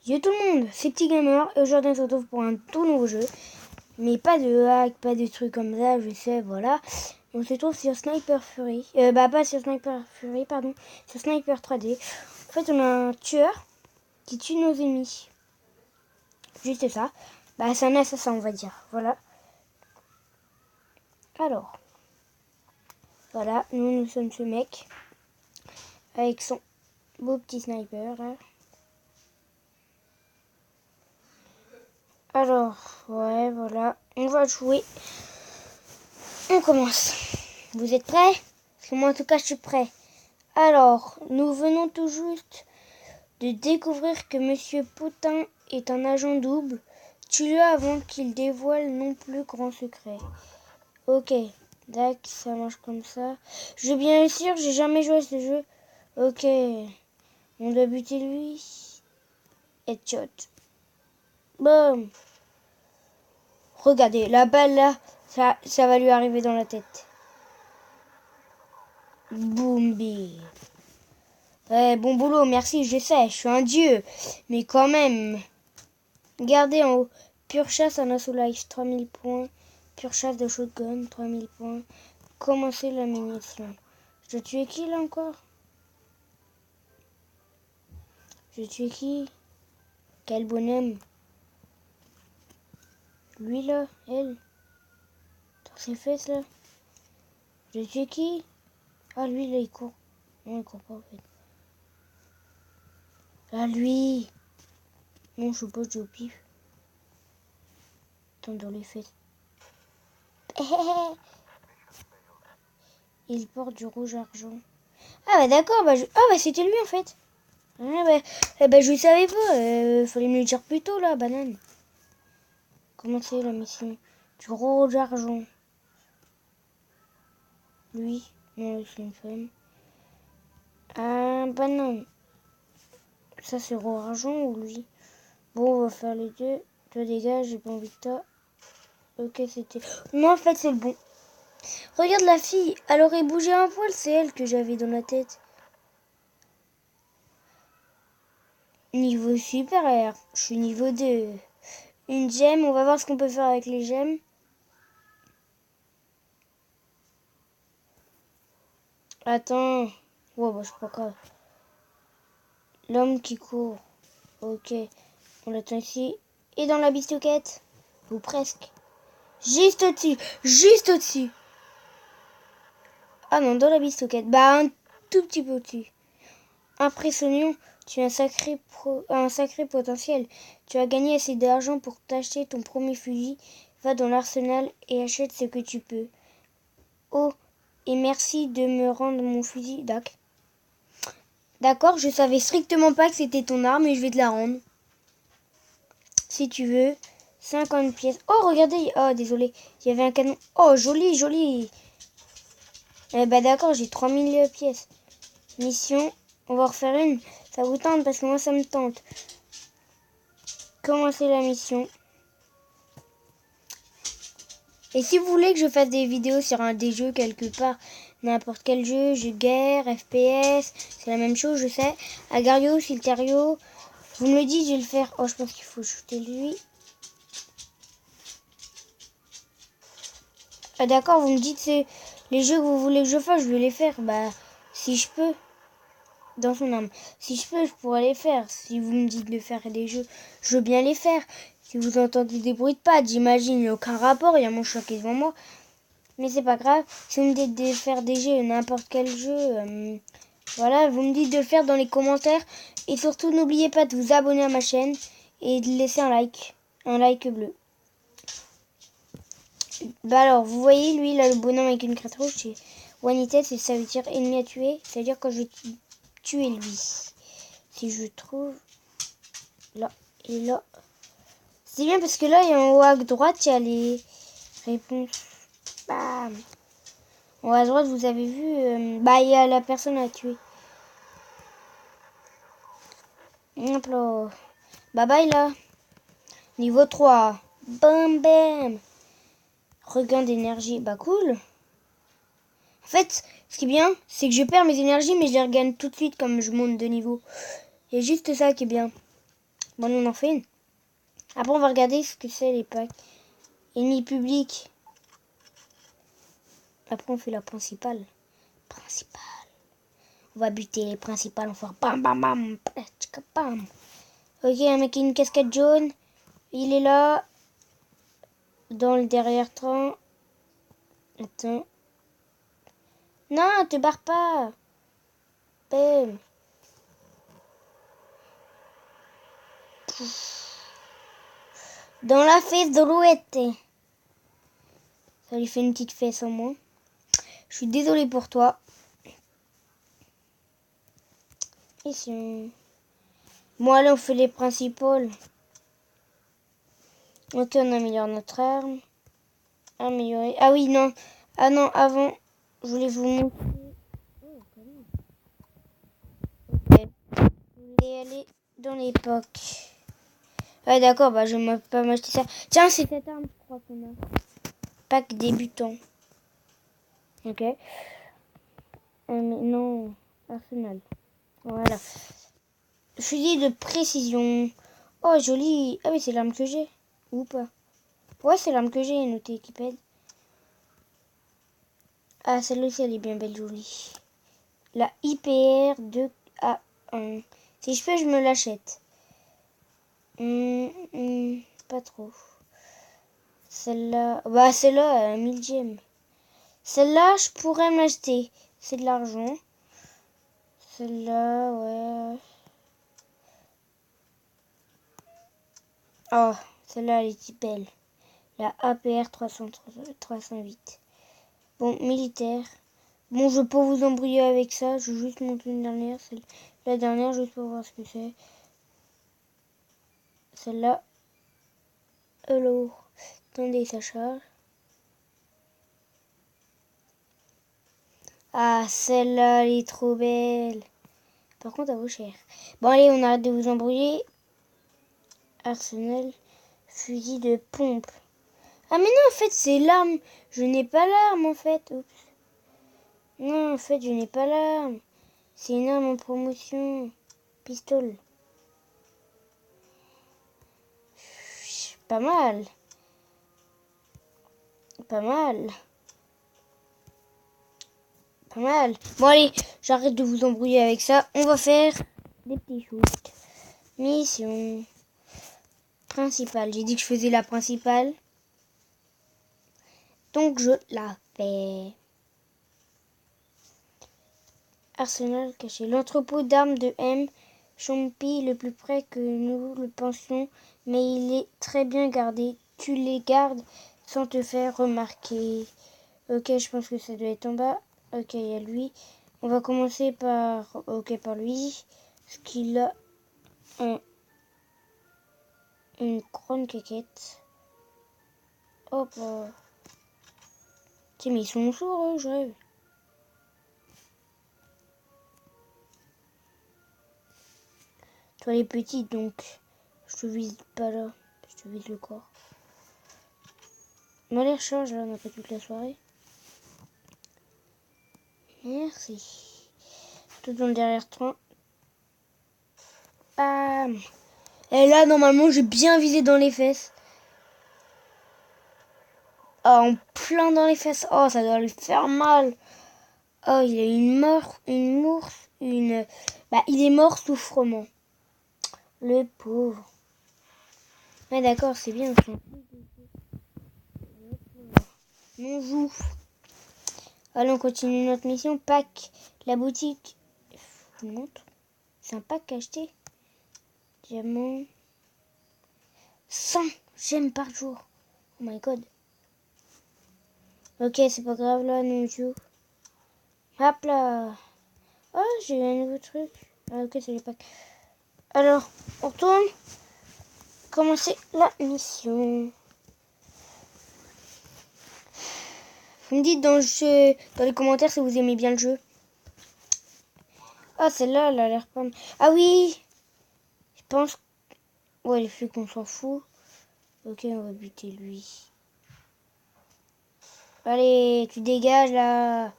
Yo tout le monde, c'est Petit Gamer et aujourd'hui on se retrouve pour un tout nouveau jeu. Mais pas de hack, pas de trucs comme ça, je sais, voilà. On se trouve sur Sniper Fury. Pas sur Sniper Fury, pardon. Sur Sniper 3D. En fait, on a un tueur qui tue nos ennemis. Juste ça. Bah, c'est un assassin, on va dire. Voilà. Alors. Voilà, nous sommes ce mec. Avec son beau petit sniper, là. Alors, ouais, voilà. On va jouer. On commence. Vous êtes prêts? Parce que moi, en tout cas, je suis prêt. Alors, nous venons tout juste de découvrir que Monsieur Potin est un agent double. Tue-le avant qu'il dévoile non plus grand secret. Ok, d'accord, ça marche comme ça. Je veux bien sûr, j'ai jamais joué à ce jeu. Ok, on doit buter lui. Headshot. Boum. Regardez, la balle là, ça va lui arriver dans la tête. Boum, ouais, bon boulot, merci, je sais, je suis un dieu. Mais quand même. Regardez en haut. Pure chasse en assaut life, 3000 points. Pure chasse de shotgun, 3000 points. Commencer la munition. Je tuais qui là encore? Je tuais qui? Quel bonhomme? Lui là, elle. Dans ses fesses là. Je tuais qui? Ah lui là il court. Non il court pas en fait. Ah lui. Non je sais pas, je au pif. Attends dans les fesses. Il porte du rouge argent. Ah bah d'accord, bah c'était lui en fait. Je ne savais pas, fallait me le dire plus tôt là, banane. Comment c'est la mission? Du rouge argent. Lui, non, c'est une femme. Ah, banane. Ça c'est rouge argent ou lui? Bon, on va faire les deux. Toi dégage, j'ai pas envie de toi. Ok, c'était... Non, en fait c'est le bon. Regarde la fille, elle aurait bougé un poil, c'est elle que j'avais dans la tête. Niveau supérieur, je suis niveau 2. Une gemme, on va voir ce qu'on peut faire avec les gemmes. Attends. Ouais, bah c'est pas grave. L'homme qui court. Ok. On l'attend ici. Et dans la bistouquette. Ou presque. Juste au-dessus. Juste au-dessus. Ah non, dans la bistouquette. Bah, un tout petit peu au-dessus. Impressionnant. Tu as un sacré potentiel. Tu as gagné assez d'argent pour t'acheter ton premier fusil. Va dans l'arsenal et achète ce que tu peux. Oh, et merci de me rendre mon fusil, Dac. D'accord, je savais strictement pas que c'était ton arme et je vais te la rendre. Si tu veux. 50 pièces. Oh, regardez. Oh, désolé. Il y avait un canon. Oh, joli, joli. Bah d'accord, j'ai 3000 pièces. Mission. On va refaire une. Ça vous tente parce que moi, ça me tente. Commencer la mission. Et si vous voulez que je fasse des vidéos sur des jeux quelque part, n'importe quel jeu, jeu de guerre, FPS, c'est la même chose, je sais. Agario, Siltario, vous me le dites, je vais le faire. Oh, je pense qu'il faut shooter lui. Ah d'accord, vous me dites c'est les jeux que vous voulez que je fasse, je vais les faire. Bah, si je peux, dans son âme. Si je peux, je pourrais les faire. Si vous me dites de faire des jeux, je veux bien les faire. Si vous entendez des bruits de pas, j'imagine, il n'y a aucun rapport, il y a mon chat qui est devant moi. Mais c'est pas grave. Si vous me dites de faire des jeux, n'importe quel jeu, voilà, vous me dites de le faire dans les commentaires. Et surtout, n'oubliez pas de vous abonner à ma chaîne et de laisser un like bleu. Bah alors, vous voyez, lui, là, le bonhomme avec une crête rouge, c'est one hit, ça veut dire ennemi à tuer. Ça veut dire quand je vais tuer lui. Si je trouve... Là et là. C'est bien parce que là, et en haut à droite, il y a les réponses. Bam. En haut à droite, vous avez vu, il y a la personne à tuer. Hop là. Bye bye là. Niveau 3. Bam bam. Regain d'énergie. Bah cool. En fait, ce qui est bien, c'est que je perds mes énergies, mais je les regagne tout de suite comme je monte de niveau. Il y a juste ça qui est bien. Bon, on en fait une. Après, on va regarder ce que c'est les packs. Ennemi public. Après, on fait la principale. Principale. On va buter les principales. On va faire bam bam bam. Bam. Ok, un mec qui a une casquette jaune. Il est là. Dans le derrière-train. Attends. Non, te barre pas. Bam. Dans la fesse de l'ouette. Ça lui fait une petite fesse en moins. Je suis désolée pour toi. Et si on... Bon, allez, on fait les principales. Ok, on améliore notre arme. Améliorer. Ah oui, non. Ah non, avant, je voulais vous montrer. Oh, quand même. Ok. Je voulais aller dans l'époque. Ouais, d'accord, bah je vais pas m'acheter ça. Tiens, c'est cette arme, je crois qu'on a. Pack débutant. Ok. Mais non, Arsenal. Voilà. Fusil de précision. Oh, joli. Ah oui, c'est l'arme que j'ai. Ou pas. Ouais, c'est l'arme que j'ai, noté Wikipédia. Ah, celle-là aussi, elle est bien belle, jolie. La IPR 2A1. Si je peux, je me l'achète. Pas trop. Celle-là... Bah, celle-là, 1000 gemmes. Celle-là, je pourrais m'acheter. C'est de l'argent. Celle-là, ouais. Oh, celle-là, elle est belle. La APR 308. Bon, militaire. Bon, je vais pas vous embrouiller avec ça. Je vais juste montrer une dernière. C'est la dernière, juste pour voir ce que c'est. Celle-là. Alors, attendez, ça charge. Ah, celle-là, elle est trop belle. Par contre, elle vaut cher. Bon, allez, on arrête de vous embrouiller. Arsenal. Fusil de pompe. Ah, mais non, en fait, c'est l'arme. Je n'ai pas l'arme, en fait. Oups. Non, en fait, je n'ai pas l'arme. C'est une arme en promotion. Pistolet. Pas mal. Pas mal. Pas mal. Bon, allez, j'arrête de vous embrouiller avec ça. On va faire des petits shoots. Mission principale. J'ai dit que je faisais la principale. Donc, je la fais. Arsenal caché. L'entrepôt d'armes de M. Chompy le plus près que nous le pensions, mais il est très bien gardé. Tu les gardes sans te faire remarquer. Ok, je pense que ça doit être en bas. Ok, il y a lui. On va commencer par... Ok, par lui. Parce qu'il a une grande caquette. Hop. Tiens, mais ils sont sourds, eux, je rêve. Toi, les petites, donc, je te vise pas là. Je te vise le corps. On les recharge, là, on a fait toute la soirée. Merci. Tout dans le derrière-train. Bam. Et là, normalement, j'ai bien visé dans les fesses. Oh, en plein dans les fesses. Oh, ça doit lui faire mal. Oh, il a une mourse, une... Bah, il est mort souffrement. Le pauvre. Ouais, d'accord, c'est bien. On joue. Allez, on continue notre mission. Pack. La boutique. Je vous montre. C'est un pack acheté. Diamant. 100 gemmes par jour. Oh my god. Ok, c'est pas grave là, non joue. Hop là. Oh, j'ai eu un nouveau truc. Ah, ok, c'est les packs. Alors, on retourne. Commencer la mission. Vous me dites dans les commentaires si vous aimez bien le jeu. Ah, celle-là, elle a l'air pas mal. Ah oui. Je pense... Ouais, les flics, on s'en fout. Ok, on va buter lui. Allez, tu dégages là.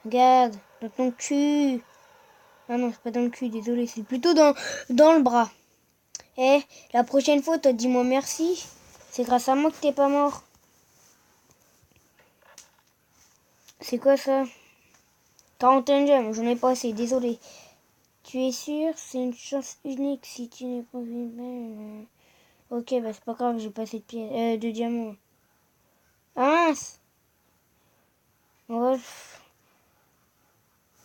Regarde, dans ton cul. Ah non, c'est pas dans le cul, désolé. C'est plutôt dans le bras. Eh, la prochaine fois, toi, dis-moi merci. C'est grâce à moi que t'es pas mort. C'est quoi ça? 41 gemmes, j'en ai pas assez, désolé. Tu es sûr? C'est une chance unique si tu n'es pas une... Ok, bah c'est pas grave, j'ai pas assez de pièces, de diamants. Ah mince! Ouais.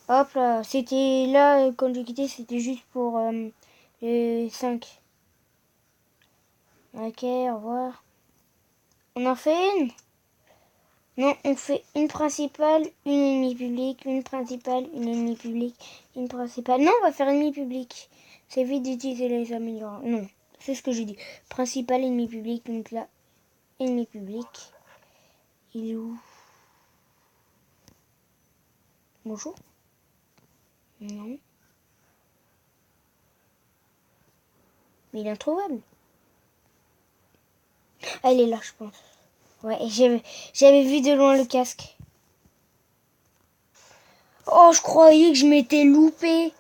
Hop là, c'était là, quand j'ai quitté, c'était juste pour les 5. Ok, au revoir. On en fait une? Non, on fait une principale, une ennemie publique, une principale, une ennemie publique, une principale. Non, on va faire ennemi public. C'est vite d'utiliser les améliorants. Non, c'est ce que j'ai dit. Principale, ennemi public, donc là, ennemi public. Il est où? Bonjour? Non. Mais il est introuvable. Ah, il est là, je pense. Ouais, j'avais vu de loin le casque. Oh, je croyais que je m'étais loupé.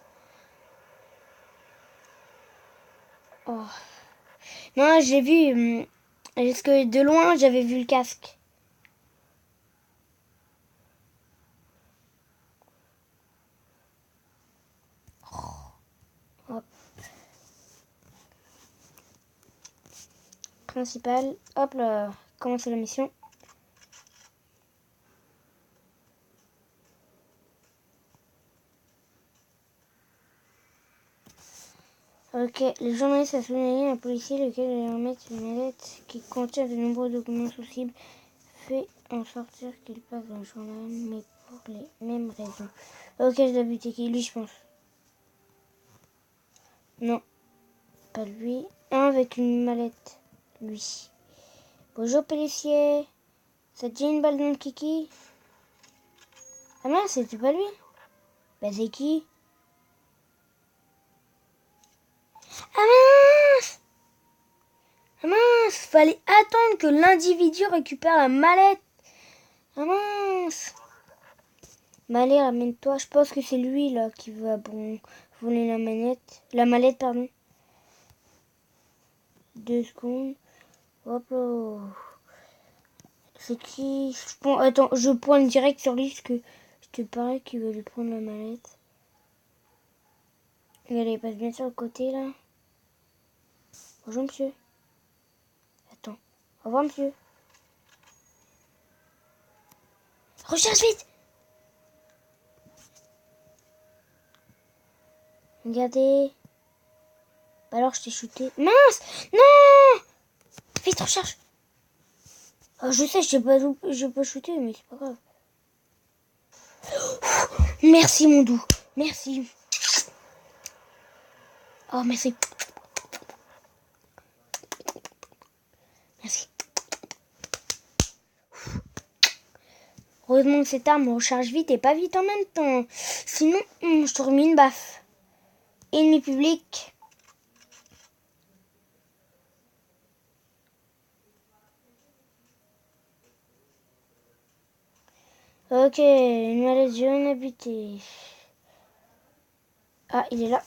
Oh. Non, j'ai vu... parce que de loin, j'avais vu le casque. Hop. Principal. Hop là. Commencer la mission. Ok, les journalistes a souligné un policier lequel allait remettre une mallette qui contient de nombreux documents sensibles fait en sortir qu'il passe dans le journal, mais pour les mêmes raisons. Ok, je dois buter qui? Lui, je pense. Non, pas lui. Un avec une mallette. Lui. Bonjour, policier. Ça te dit une balle dans le kiki? Ah mince, c'était pas lui. Bah, c'est qui? Ah mince! Ah mince! Fallait attendre que l'individu récupère la mallette. Ah mince! Bah allez, ramène-toi. Je pense que c'est lui là qui va voler la manette. La mallette, pardon. 2 secondes. Hop là. C'est qui? Attends, je pointe direct sur lui parce que je te parais qu'il va lui prendre la mallette. Regardez, il passe bien sur le côté là. Bonjour monsieur. Attends. Au revoir monsieur. Recherche vite! Regardez. Bah alors je t'ai shooté. Mince! Non! Vite, recherche! Oh, je sais, je pas shooté, mais c'est pas grave. Merci mon doux. Merci. Oh, merci. Merci. Heureusement que cette arme recharge vite et pas vite en même temps. Sinon, je te remets une baffe. Ennemi public. Ok, une mallette jaune habitée. Ah, il est là.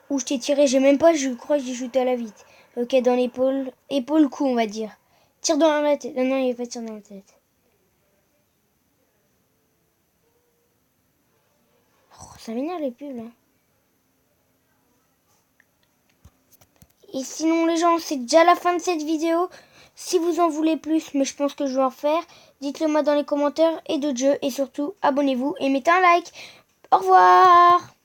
Où je t'ai tiré, j'ai même pas, je crois que j'ai shooté à la vite. Ok, dans l'épaule. Épaule-cou, on va dire. Tire dans la tête. Non, non, il n'y a pas de tir dans la tête. Oh, ça m'énerve les pubs, là. Et sinon, les gens, c'est déjà la fin de cette vidéo. Si vous en voulez plus, mais je pense que je vais en faire, dites-le moi dans les commentaires et d'autres jeux. Et surtout, abonnez-vous et mettez un like. Au revoir!